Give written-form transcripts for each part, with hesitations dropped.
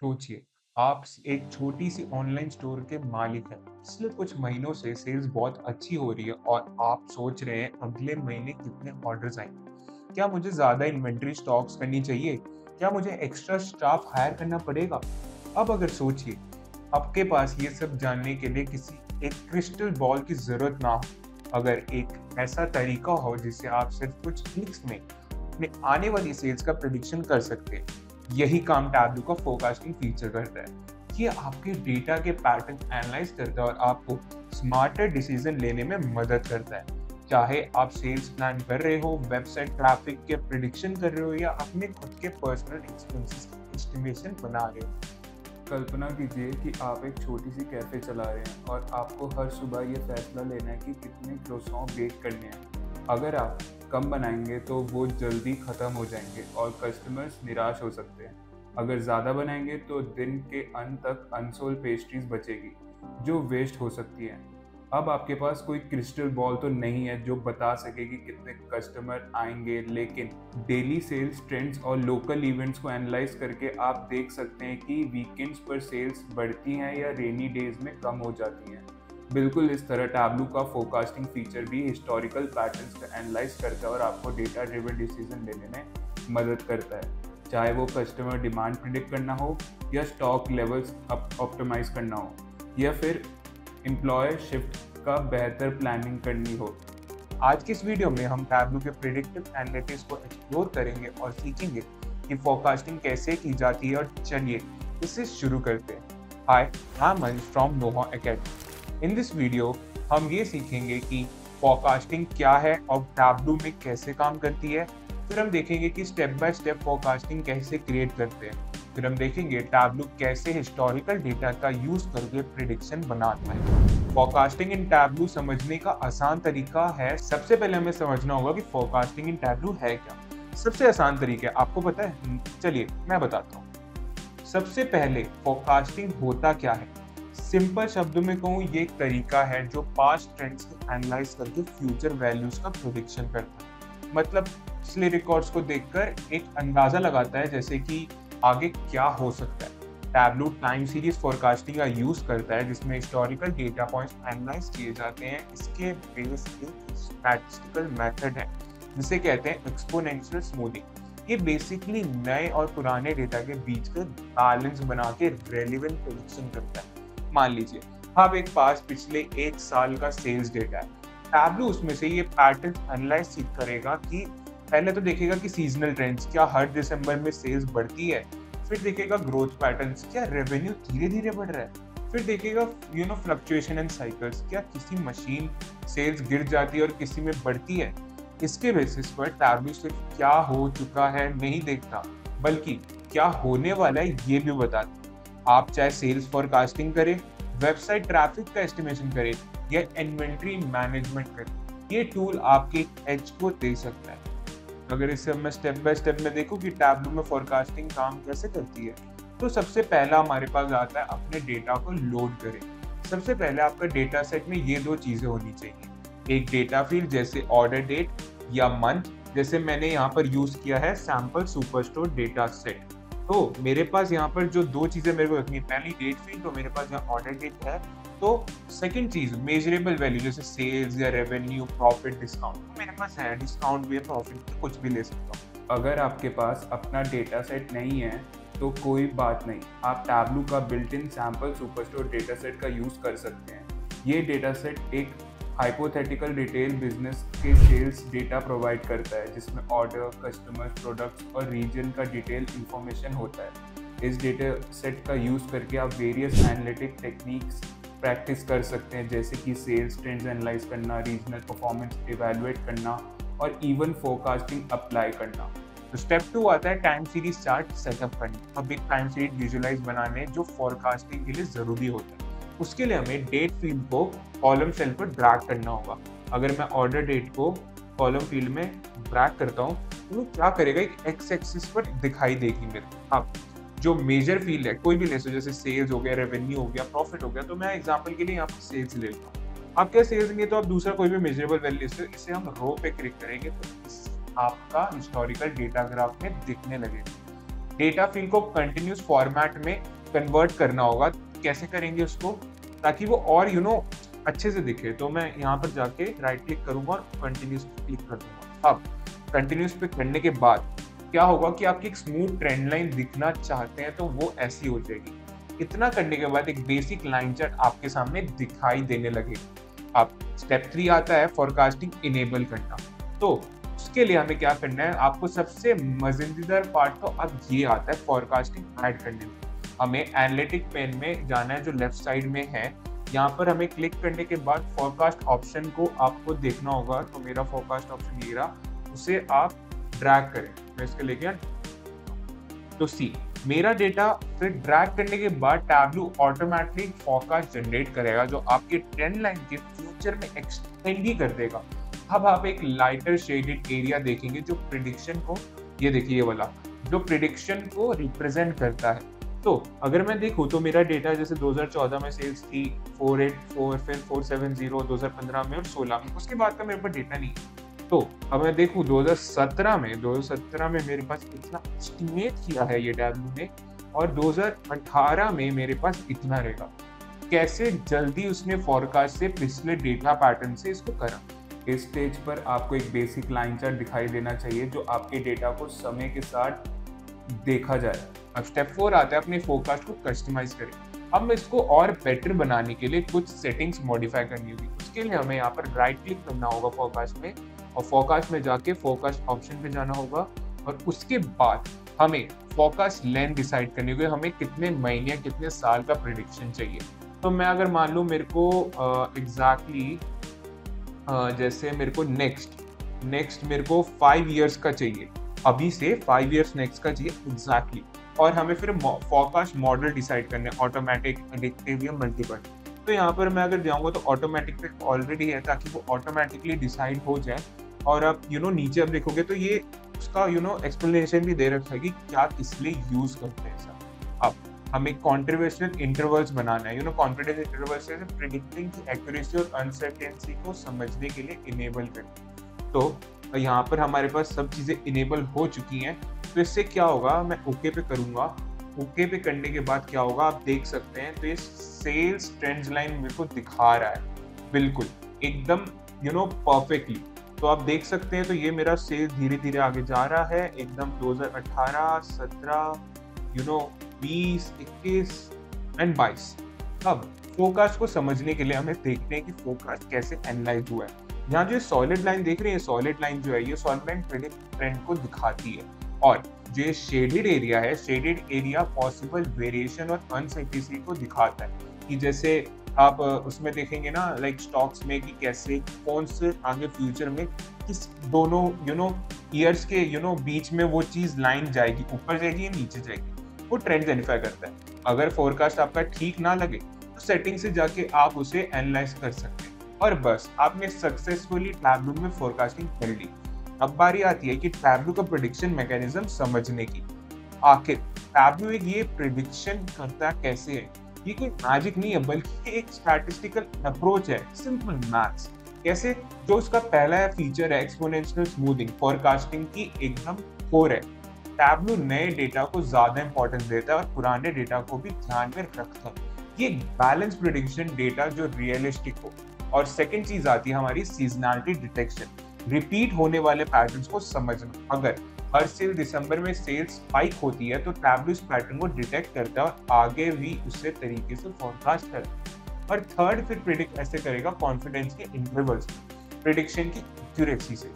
सोचिए, आप एक छोटी सी ऑनलाइन स्टोर के मालिक हैं। पिछले कुछ महीनों से सेल्स बहुत अच्छी हो रही है और आप सोच रहे हैं अगले महीने कितने ऑर्डर्स आएंगे। क्या मुझे ज्यादा इन्वेंट्री स्टॉक्स करनी चाहिए? क्या मुझे एक्स्ट्रा स्टाफ हायर करना पड़ेगा? अब अगर सोचिए, आपके पास ये सब जानने के लिए किसी एक क्रिस्टल बॉल की जरूरत ना हो। अगर एक ऐसा तरीका हो जिससे आप सिर्फ कुछ क्लिक्स में अपने आने वाली सेल्स का प्रेडिक्शन कर सकते हैं, यही काम टैबलू का फोरकास्टिंग फीचर करता है। ये आपके डेटा के पैटर्न एनालाइज करता है और आपको स्मार्टर डिसीजन लेने में मदद करता है। चाहे आप सेल्स प्लान कर रहे हो, वेबसाइट ट्रैफिक के प्रिडिक्शन कर रहे हो या अपने खुद के पर्सनल एक्सपेंसेस की एस्टिमेशन बना रहे हो। कल्पना कीजिए कि आप एक छोटी सी कैफ़े चला रहे हैं और आपको हर सुबह ये फैसला लेना है कि कितने क्रोसॉन बेक करने हैं। अगर आप कम बनाएंगे तो वो जल्दी ख़त्म हो जाएंगे और कस्टमर्स निराश हो सकते हैं। अगर ज़्यादा बनाएंगे तो दिन के अंत तक अनसोल्ड पेस्ट्रीज बचेगी जो वेस्ट हो सकती हैं। अब आपके पास कोई क्रिस्टल बॉल तो नहीं है जो बता सके कि कितने कस्टमर आएंगे, लेकिन डेली सेल्स ट्रेंड्स और लोकल इवेंट्स को एनालाइज करके आप देख सकते हैं कि वीकेंड्स पर सेल्स बढ़ती हैं या रेनी डेज में कम हो जाती हैं। बिल्कुल इस तरह टैबलू का फोरकास्टिंग फीचर भी हिस्टोरिकल पैटर्न्स को एनालाइज करता है और आपको डेटा ड्रिवन डिसीजन लेने में मदद करता है, चाहे वो कस्टमर डिमांड प्रिडिक्ट करना हो या स्टॉक लेवल्स ऑप्टिमाइज करना हो या फिर एम्प्लॉय शिफ्ट का बेहतर प्लानिंग करनी हो। आज के इस वीडियो में हम टैबलू के प्रिडिक्टिव एनालिटिक्स को एक्सप्लोर करेंगे और सीखेंगे कि फोरकास्टिंग कैसे की जाती है। और चलिए इसे शुरू करते हैं। Hi, I am Ansh from Nova academy. In this video हम ये सीखेंगे कि फोरकास्टिंग क्या है और टैबलू में कैसे काम करती है। फिर हम देखेंगे कि स्टेप बाय स्टेप फोरकास्टिंग कैसे क्रिएट करते हैं। फिर हम देखेंगे टैबलू कैसे हिस्टोरिकल डेटा का यूज करके प्रिडिक्शन बनाता है। फोरकास्टिंग इन टैबलू समझने का आसान तरीका है। सबसे पहले हमें समझना होगा कि फोरकास्टिंग इन टैबलू है क्या। सबसे आसान तरीका आपको पता है? चलिए मैं बताता हूँ। सबसे पहले फोरकास्टिंग होता क्या है? सिंपल शब्दों में कहूँ, ये एक तरीका है जो पास्ट ट्रेंड्स को एनालाइज करके फ्यूचर वैल्यूज का प्रेडिक्शन करता है। मतलब पिछले रिकॉर्ड्स को देखकर एक अंदाजा लगाता है जैसे कि आगे क्या हो सकता है। टैबलू टाइम सीरीज फोरकास्टिंग का यूज करता है जिसमें हिस्टोरिकल डेटा पॉइंट्स एनालाइज किए जाते हैं। इसके बेस एक स्टैटिस्टिकल मेथड है जिसे कहते हैं एक्सपोनेंशियल स्मूथिंग। ये बेसिकली नए और पुराने डेटा के बीच का बैलेंस बना के रेलेवेंट प्रेडिक्शन करता है। मान लीजिए अब एक पास पिछले एक साल का सेल्स डेटा है। टैबलू उसमें से ये पैटर्न एनालाइज करेगा कि पहले तो देखेगा कि सीजनल ट्रेंड्स, क्या हर दिसंबर में सेल्स बढ़ती है। फिर देखेगा ग्रोथ पैटर्न्स, क्या रेवेन्यू धीरे धीरे बढ़ रहा है। फिर देखेगा फ्लक्चुएशन एंड साइकिल्स, क्या किसी मशीन सेल्स गिर जाती है और किसी में बढ़ती है। इसके बेसिस पर टैबलू सिर्फ क्या हो चुका है नहीं देखता, बल्कि क्या होने वाला है ये भी बताता। आप चाहे सेल्स फोरकास्टिंग करें, वेबसाइट ट्रैफिक का एस्टिमेशन करें या इन्वेंट्री मैनेजमेंट करें, ये टूल आपके एज को दे सकता है। अगर इसे मैं स्टेप बाय स्टेप में देखूं कि टैबलू में फोरकास्टिंग काम कैसे करती है, तो सबसे पहला हमारे पास आता है अपने डेटा को लोड करें। सबसे पहले आपका डेटा सेट में ये दो चीजें होनी चाहिए। एक डेटा फील्ड जैसे ऑर्डर डेट या मंथ, जैसे मैंने यहाँ पर यूज किया है सैंपल सुपरस्टोर डेटा सेट। तो मेरे पास यहाँ पर जो दो चीजें मेरे को रखनी है, पहली डेट फील्ड, तो मेरे पास यहाँ ऑर्डर डेट है। तो सेकंड चीज मेजरेबल वैल्यू जैसे सेल्स या रेवेन्यू, प्रॉफिट, डिस्काउंट। मेरे पास है डिस्काउंट भी है, प्रॉफिट, कुछ भी ले सकता हूँ। अगर आपके पास अपना डेटा सेट नहीं है तो कोई बात नहीं, आप टैबलू का built in sample superstore data set का यूज़ कर सकते हैं। ये डेटा सेट एक हाइपोथेटिकल रिटेल बिजनेस के सेल्स डेटा प्रोवाइड करता है जिसमें ऑर्डर, कस्टमर, प्रोडक्ट्स और रीजन का डिटेल इंफॉर्मेशन होता है। इस डेटा सेट का यूज़ करके आप वेरियस एनालिटिक टेक्निक्स प्रैक्टिस कर सकते हैं, जैसे कि सेल्स ट्रेंड्स एनालाइज करना, रीजनल परफॉर्मेंस इवैल्यूएट करना और इवन फोरकास्टिंग अप्लाई करना। तो स्टेप 2 आता है टाइम सीरीज चार्ट सेटअप करना। अब एक टाइम सीरीज विजुअलाइज बनाने जो फोरकास्टिंग के लिए जरूरी होता है। उसके लिए हमें डेट फील्ड को कॉलम सेल पर ड्रैग करना होगा। अगर मैं ऑर्डर डेट को कॉलम फील्ड में ड्रैग करता हूँ तो वो क्या करेगा, एक एक्स एक्सिस पर दिखाई देगी मेरे को। अब जो मेजर फील्ड है कोई भी ले सो, जैसे सेल्स हो गया, रेवेन्यू हो गया, प्रॉफिट हो गया, तो मैं एग्जांपल के लिए यहाँ पर सेल्स ले लेता हूँ। आप क्या सेल्स नहीं तो आप दूसरा कोई भी मेजरेबल वैल्यू से इसे हम रो पे क्लिक करेंगे तो आपका हिस्टोरिकल डेटा ग्राफ में दिखने लगेगा। डेटा फील्ड को कंटिन्यूस फॉर्मेट में कन्वर्ट करना होगा। कैसे करेंगे उसको, ताकि वो और अच्छे से दिखे। तो मैं यहाँ पर जाके राइट क्लिक करूंगा और कंटिन्यूस पे क्लिक कर दूंगा। अब कंटिन्यूस पे करने के बाद क्या होगा कि आपकी एक स्मूथ ट्रेंड लाइन दिखना चाहते हैं तो वो ऐसी हो जाएगी। इतना करने के बाद एक बेसिक लाइन चार्ट आपके सामने दिखाई देने लगेगी। अब स्टेप 3 आता है फोरकास्टिंग इनेबल करना। तो उसके लिए हमें क्या करना है, आपको सबसे मजेदार पार्ट तो अब ये आता है फोरकास्टिंग ऐड करने में। हमें एनालिटिक पेन में जाना है जो लेफ्ट साइड में है। यहाँ पर हमें क्लिक करने के बाद फोरकास्ट ऑप्शन को आपको देखना होगा। तो मेरा फोरकास्ट ऑप्शन ये रहा, उसे आप ड्रैग करें। मैं इसके लेके तो सी मेरा डेटा फिर ड्रैग करने के बाद टैबलू ऑटोमेटिकली फोरकास्ट जनरेट करेगा जो आपके ट्रेंड लाइन के फ्यूचर में एक्सटेंड ही कर देगा। अब आप एक लाइटर शेडेड एरिया देखेंगे जो प्रिडिक्शन को, ये देखिए ये वाला जो प्रिडिक्शन को रिप्रेजेंट करता है। तो अगर मैं देखूँ तो मेरा डेटा जैसे 2014 में सेल्स थी 484, फिर 470 2015 में और 16 में, उसके बाद का मेरे पास डेटा नहीं है। तो अब मैं देखूँ 2017 में मेरे पास इतना एस्टिमेट किया है ये टैबलू ने, और 2018 में मेरे पास इतना रहेगा। कैसे जल्दी उसने फोरकास्ट से पिछले डेटा पैटर्न से इसको करा। इस स्टेज पर आपको एक बेसिक लाइन चार्ट दिखाई देना चाहिए जो आपके डेटा को समय के साथ देखा जाए। अब स्टेप 4 आता है अपने फोरकास्ट को कस्टमाइज करें। अब इसको और बेटर बनाने के लिए कुछ सेटिंग्स मॉडिफाई करनी होगी। उसके लिए हमें यहाँ पर राइट क्लिक करना होगा फोरकास्ट में, और फोरकास्ट में जाके फोरकास्ट ऑप्शन पे जाना होगा, और उसके बाद हमें फोरकास्ट लेंथ डिसाइड करनी होगी। हमें कितने महीने या कितने साल का प्रेडिक्शन चाहिए। तो मैं अगर मान लूँ मेरे को एग्जैक्टली जैसे मेरे को नेक्स्ट मेरे को 5 इयर्स का चाहिए, अभी से 5 इयर्स नेक्स्ट का चाहिए एग्जैक्टली। और हमें फिर फोरकास्ट मॉडल डिसाइड करने, ऑटोमेटिक, एडिक्टिव या मल्टीपल। तो यहाँ पर मैं अगर जाऊँगा तो ऑटोमेटिक पे ऑलरेडी है, ताकि वो ऑटोमेटिकली डिसाइड हो जाए। और अब नीचे अब देखोगे तो ये उसका एक्सप्लेनेशन भी दे रखा है कि क्या किस लिए यूज करते हैं सर। अब हमें कॉन्ट्रीब्यूशनल इंटरवल्स बनाना है। कॉन्फिडेंस इंटरवल्स से प्रेडिक्टिंग की एक्यूरेसी और अनसर्टेनिटी को समझने के लिए इनेबल करना। तो यहाँ पर हमारे पास सब चीज़ें इनेबल हो चुकी हैं। तो इससे क्या होगा, मैं ओके पे करूँगा। ओके पे करने के बाद क्या होगा आप देख सकते हैं। तो ये सेल्स ट्रेंड लाइन मेरे को दिखा रहा है बिल्कुल एकदम परफेक्टली। तो आप देख सकते हैं तो ये मेरा सेल्स धीरे धीरे आगे जा रहा है एकदम 2018, 17, 20, 21 एंड 22। अब फोरकास्ट को समझने के लिए हमें देखते हैं कि फोरकास्ट कैसे एनालाइज हुआ है। यहाँ जो सॉलिड लाइन देख रहे हैं, सॉलिड लाइन जो है ये सॉलिड लाइन प्रेडिक्ट ट्रेंड को दिखाती है, और जो शेडेड एरिया है, शेडेड एरिया पॉसिबल वेरिएशन और अनसर्टेनिटी को दिखाता है। कि जैसे आप उसमें देखेंगे ना लाइक स्टॉक्स में कि कैसे कौन से आगे फ्यूचर में किस दोनों ईयर्स के बीच में वो चीज लाइन जाएगी, ऊपर जाएगी या नीचे जाएगी, वो ट्रेंड आइडेंटिफाई करता है। अगर फोरकास्ट आपका ठीक ना लगे तो सेटिंग से जाके आप उसे एनालाइज कर सकते हैं। और बस आपने सक्सेसफुली टैबलू में फोरकास्टिंग कर ली। अब बारी आती है कि टैबलू का प्रेडिक्शन मैकेनिज्म समझने की। आखिर टैबलू एक ये प्रेडिक्शन करता कैसे है, ये कोई मैजिक नहीं है बल्कि एक स्टैटिस्टिकल अप्रोच है, सिंपल मैथ्स। कैसे, जो उसका पहला फीचर है एक्सपोनेंशियल स्मूथिंग, फोरकास्टिंग की एकदम कोर है। टैबलू नए डेटा को ज्यादा इंपॉर्टेंस देता है और पुराने डेटा को भी ध्यान में रखता है। ये बैलेंस प्रेडिक्शन डेटा जो रियलिस्टिक हो। और सेकंड चीज आती है हमारी सीजनैलिटी डिटेक्शन, रिपीट होने वाले पैटर्न्स को समझना। अगर हर सेल दिसंबर में सेल्स स्पाइक होती है तो टैबलू इस पैटर्न को डिटेक्ट करता है और आगे भी उसे तरीके से फोरकास्ट करता है। और थर्ड फिर प्रेडिक्ट ऐसे करेगा कॉन्फिडेंस के इंटरवल्स, प्रेडिक्शन की एक्यूरेसी से।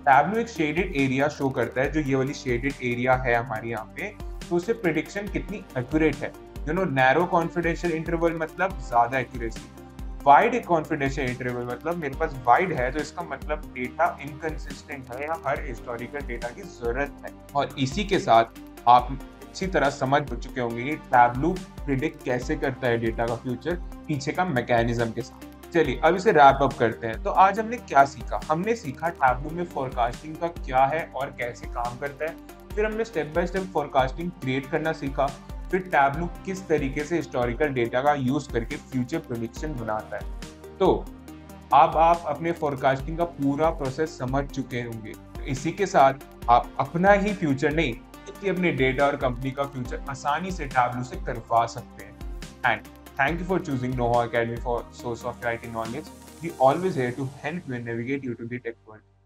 टैबलू एक शेडेड एरिया शो करता है, जो ये वाली शेडेड एरिया है हमारे यहाँ पे, तो उससे प्रेडिक्शन कितनी एक्यूरेट है। नैरो कॉन्फिडेंशियल इंटरवल मतलब ज्यादा एक्यूरेसी, वाइड कॉन्फिडेंशियल इंटरवल मतलब मेरे पास वाइड है तो इसका मतलब डेटा इनकंसिस्टेंट है या हर हिस्टोरिकल डेटा की जरूरत है। और इसी के साथ आप अच्छी तरह समझ चुके होंगे कि टैबलू प्रिडिक्ट कैसे करता है डेटा का फ्यूचर, पीछे का मैकेनिज्म के साथ। चलिए अब इसे रैप अप करते हैं। तो आज हमने क्या सीखा, हमने सीखा टैबलू में फोरकास्टिंग का क्या है और कैसे काम करता है। फिर हमने step by step forecasting create करना सीखा। फिर टैबलू किस तरीके से हिस्टोरिकल डेटा का यूज करके फ्यूचर प्रेडिक्शन बनाता है। तो अब आप अपने फोरकास्टिंग का पूरा प्रोसेस समझ चुके होंगे। तो इसी के साथ आप अपना ही फ्यूचर नहीं कि अपने डेटा और कंपनी का फ्यूचर आसानी से टैबलू से करवा सकते हैं। And thank you for choosing Nova academy for source of writing knowledge. We always here to help you and navigate you to the tech world.